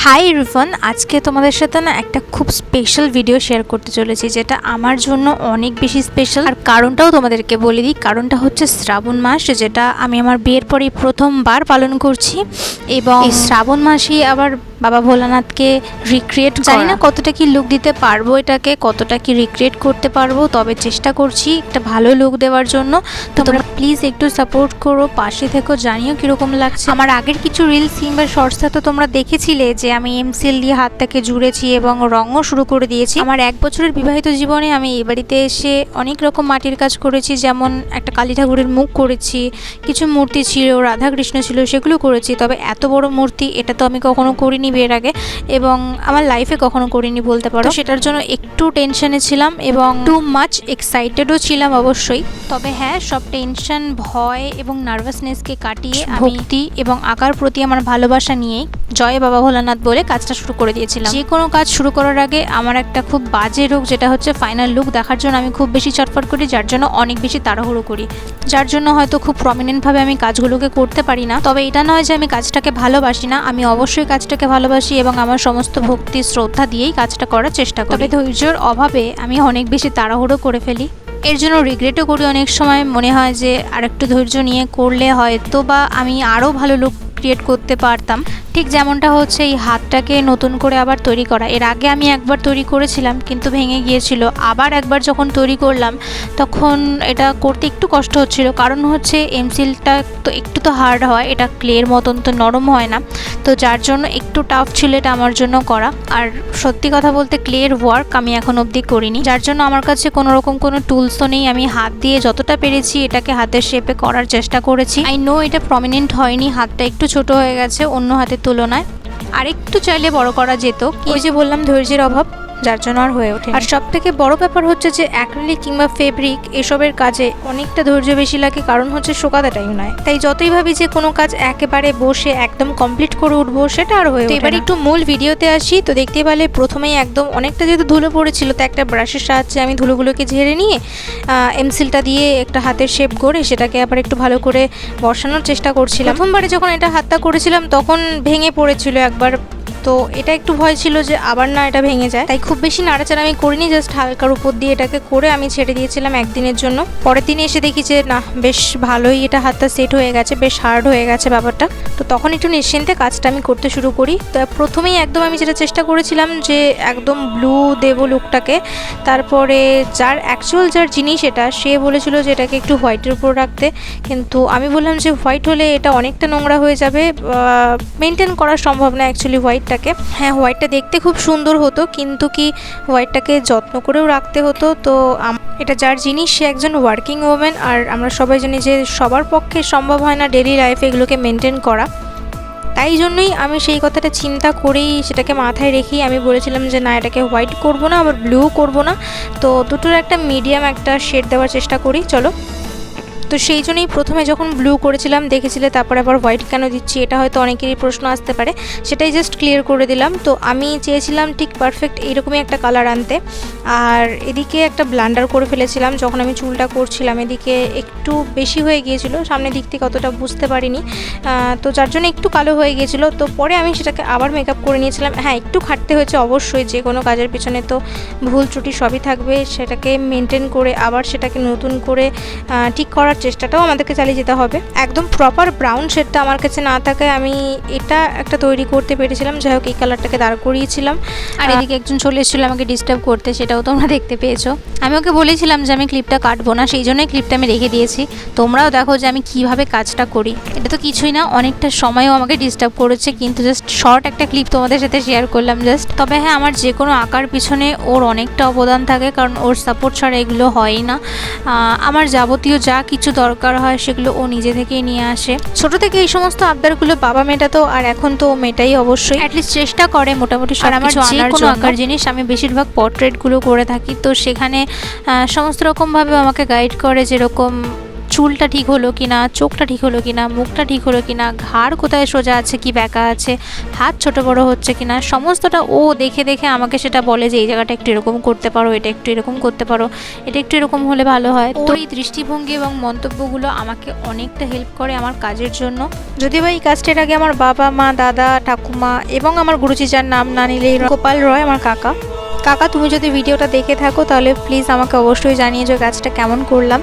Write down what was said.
High Rifan, আজকে তোমাদের সাথে না একটা খুব স্পেশাল ভিডিও শেয়ার করতে চলেছি, যেটা আমার জন্য অনেক বেশি স্পেশাল। আর কারণটাও তোমাদেরকে বলে দিই, কারণটা হচ্ছে শ্রাবণ মাস, যেটা আমি আমার বিয়ের পরেই প্রথমবার পালন করছি। এবং এই শ্রাবণ মাসেই আবার বাবা ভোলানাথকে রিক্রিয়েট, জানি না কতটা কি লুক দিতে পারবো, এটাকে কতটা কি রিক্রিয়েট করতে পারবো, তবে চেষ্টা করছি একটা ভালো লুক দেওয়ার জন্য। তোমরা প্লিজ একটু সাপোর্ট করো, পাশে থেকো, জানিও কীরকম লাগছে। আমার আগের কিছু রিলস কিংবা শর্টসে তো তোমরা দেখেছিলে যে আমি এমসিল দিয়ে হাতটাকে জুড়েছি এবং রঙও শুরু করে দিয়েছি। আমার 1 বছরের বিবাহিত জীবনে আমি এই বাড়িতে এসে অনেক রকম মাটির কাজ করেছি, যেমন একটা কালী ঠাকুরের মুখ করেছি, কিছু মূর্তি ছিল, রাধাকৃষ্ণ ছিল, সেগুলো করেছি। তবে এত বড় মূর্তি এটা তো আমি কখনো করিনি বিয়ের আগে, এবং আমার লাইফে কখনো করিনি বলতে পারো। সেটার জন্য একটু টেনশনে ছিলাম এবং টু মাচ এক্সাইটেডও ছিলাম অবশ্যই। তবে হ্যাঁ, সব টেনশন, ভয় এবং নার্ভাসনেসকে কাটিয়ে ভক্তি এবং আঁকার প্রতি আমার ভালোবাসা নিয়েই জয় বাবা ভোলানাথ বলে কাজটা শুরু করে দিয়েছিলাম। যে কোনো কাজ শুরু করার আগে আমার একটা খুব বাজে রোগ, যেটা হচ্ছে ফাইনাল লুক দেখার জন্য আমি খুব বেশি চটপট করি, যার জন্য অনেক বেশি তাড়াহুড়ো করি, যার জন্য হয়তো খুব প্রমিনেন্টভাবে আমি কাজগুলোকে করতে পারি না। তবে এটা নয় যে আমি কাজটাকে ভালোবাসি না, আমি অবশ্যই কাজটাকে ভালোবাসি এবং আমার সমস্ত ভক্তি শ্রদ্ধা দিয়েই কাজটা করার চেষ্টা করি। তবে ধৈর্যের অভাবে আমি অনেক বেশি তাড়াহুড়ো করে ফেলি, এর জন্য রিগ্রেটও করি অনেক সময়। মনে হয় যে আরেকটু ধৈর্য নিয়ে করলে হয়তো বা আমি আরও ভালো লুক ক্রিয়েট করতে পারতাম। ঠিক যেমনটা হচ্ছে এই হাতটাকে নতুন করে আবার তৈরি করা। এর আগে আমি একবার তৈরি করেছিলাম কিন্তু ভেঙে গিয়েছিল, আবার একবার যখন তৈরি করলাম তখন এটা করতে একটু কষ্ট হচ্ছিল, কারণ হচ্ছে এমসিলটা তো একটু তো হার্ড হয়, এটা ক্লের মতন তো নরম হয় না, তো যার জন্য একটু টাফ ছিল এটা আমার জন্য করা। আর সত্যি কথা বলতে ক্লের ওয়ার্ক আমি এখন অবধি করিনি, যার জন্য আমার কাছে কোনো রকম কোনো টুলসও নেই। আমি হাত দিয়ে যতটা পেরেছি এটাকে হাতের শেপে করার চেষ্টা করেছি। আই নো এটা প্রমিনেন্ট হয়নি, হাতটা একটু ছোট হয়ে গেছে অন্য হাতের তুলনায়, আর একটু চাইলে বড় করা যেত। ওই যে বললাম ধৈর্যের অভাব, যার জন্য আর হয়ে ওঠে। আর সব থেকে বড় ব্যাপার হচ্ছে যে অ্যাক্রিলিক কিংবা ফেব্রিক এসবের কাজে অনেকটা ধৈর্য বেশি লাগে, কারণ হচ্ছে শোকাতে টাইম নয়। তাই যতই ভাবি যে কোনো কাজ একেবারে বসে একদম কমপ্লিট করে উঠবো, সেটা আর হয়ে ওঠে না। এবার একটু মূল ভিডিওতে আসি। তো দেখতে পেলে প্রথমেই একদম অনেকটা যেহেতু ধুলো পড়েছিল, তো একটা ব্রাশের সাহায্যে আমি ধুলোগুলোকে ঝেড়ে নিয়ে এমসিলটা দিয়ে একটা হাতের শেপ করে সেটাকে আবার একটু ভালো করে বসানোর চেষ্টা করছিলাম। প্রথমবারে যখন এটা হাতটা করেছিলাম তখন ভেঙে পড়েছিল একবার, তো এটা একটু ভয় ছিল যে আবার না এটা ভেঙে যায়, তাই খুব বেশি নাড়াচাড়া আমি করিনি, জাস্ট হালকার উপর দিয়ে এটাকে করে আমি ছেড়ে দিয়েছিলাম একদিনের জন্য। পরের দিনে এসে দেখি যে না, বেশ ভালোই এটা হাতটা সেট হয়ে গেছে, বেশ হার্ড হয়ে গেছে ব্যাপারটা। তো তখন একটু নিশ্চিন্তে কাজটা আমি করতে শুরু করি। তো প্রথমেই একদম আমি যেটা চেষ্টা করেছিলাম যে একদম ব্লু দেবো লুকটাকে, তারপরে যার জিনিস এটা, সে বলেছিল যে এটাকে একটু হোয়াইটের উপর রাখতে, কিন্তু আমি বললাম যে হোয়াইট হলে এটা অনেকটা নোংরা হয়ে যাবে, মেনটেন করা সম্ভব না অ্যাকচুয়ালি হোয়াইটটাকে। হ্যাঁ, হোয়াইটটা দেখতে খুব সুন্দর হতো, কিন্তু কি হোয়াইটটাকে যত্ন করেও রাখতে হতো। তো এটা যার জিনিস, সে একজন ওয়ার্কিং ওমেন, আর আমরা সবাই জানি যে সবার পক্ষে সম্ভব হয় না ডেলি লাইফে এগুলোকে মেনটেন করা। তাই জন্যই আমি সেই কথাটা চিন্তা করেই সেটাকে মাথায় রেখেই আমি বলেছিলাম যে না, এটাকে হোয়াইট করব না, আবার ব্লু করব না, তো দুটোর একটা মিডিয়াম একটা শেড দেওয়ার চেষ্টা করি। চলো, তো সেই জন্যই প্রথমে যখন ব্লু করেছিলাম দেখেছিলে, তারপরে আবার হোয়াইট কেন দিচ্ছি, এটা হয়তো অনেকেরই প্রশ্ন আসতে পারে, সেটাই জাস্ট ক্লিয়ার করে দিলাম। তো আমি চেয়েছিলাম ঠিক পারফেক্ট এইরকমই একটা কালার আনতে। আর এদিকে একটা ব্লান্ডার করে ফেলেছিলাম যখন আমি চুলটা করছিলাম, এদিকে একটু বেশি হয়ে গিয়েছিল, সামনের দিক থেকে অতটা বুঝতে পারিনি, তো যার জন্য একটু কালো হয়ে গিয়েছিলো। তো পরে আমি সেটাকে আবার মেকআপ করে নিয়েছিলাম। হ্যাঁ, একটু খাটতে হয়েছে অবশ্যই, যে কোনো কাজের পিছনে তো ভুল ত্রুটি সবই থাকবে, সেটাকে মেনটেন করে আবার সেটাকে নতুন করে ঠিক করার চেষ্টাটাও আমাদেরকে চালিয়ে যেতে হবে। একদম প্রপার ব্রাউন শেডটা আমার কাছে না থাকায় আমি এটা একটা তৈরি করতে পেরেছিলাম। যাই হোক, এই কালারটাকে দাঁড় করিয়েছিলাম। আর এদিকে একজন চলে এসেছিলো আমাকে ডিস্টার্ব করতে, সেটাও তোমরা দেখতে পেয়েছো। আমি ওকে বলেছিলাম যে আমি ক্লিপটা কাটবো না, সেই জন্যই ক্লিপটা আমি রেখে দিয়েছি। তোমরাও দেখো যে আমি কিভাবে কাজটা করি। এটা তো কিছুই না, অনেকটা সময়ও আমাকে ডিস্টার্ব করেছে, কিন্তু জাস্ট শর্ট একটা ক্লিপ তোমাদের সাথে শেয়ার করলাম জাস্ট। তবে হ্যাঁ, আমার যে কোনো আঁকার পিছনে ওর অনেকটা অবদান থাকে, কারণ ওর সাপোর্ট ছাড়া এগুলো হয়ই না। আমার যাবতীয় যা কিছু দরকার হয় সেগুলো ও নিজে থেকেই নিয়ে আসে। ছোট থেকে এই সমস্ত আবদারগুলো বাবা মেটাতো, আর এখন তো মেটাই অবশ্যই, অ্যাটলিস্ট চেষ্টা করে মোটামুটি। আর আমার যে কোনো আঁকার জিনিস আমি বেশিরভাগ পোর্ট্রেটগুলো করে থাকি, তো সেখানে সমস্ত রকমভাবে আমাকে গাইড করে, যেরকম চুলটা ঠিক হলো কিনা, চোখটা ঠিক হলো কিনা, মুখটা ঠিক হলো কিনা, ঘাড় কোথায় সোজা আছে কি ব্যাকা আছে, হাত ছোট বড় হচ্ছে কিনা, সমস্তটা ও দেখে দেখে আমাকে সেটা বলে যে এই জায়গাটা একটু এরকম করতে পারো, এটা একটু এরকম করতে পারো, এটা একটু এরকম হলে ভালো হয়। তো এই দৃষ্টিভঙ্গি এবং মন্তব্যগুলো আমাকে অনেকটা হেল্প করে আমার কাজের জন্য। যদিও বা এই কাজটার আগে আমার বাবা মা, দাদা, ঠাকুমা এবং আমার গুরুজি, যার নাম না নিলেই গোপাল রয়, আমার কাকা, তুমি যদি ভিডিওটা দেখে থাকো তাহলে প্লিজ আমাকে অবশ্যই জানিয়ে যে কাজটা কেমন করলাম।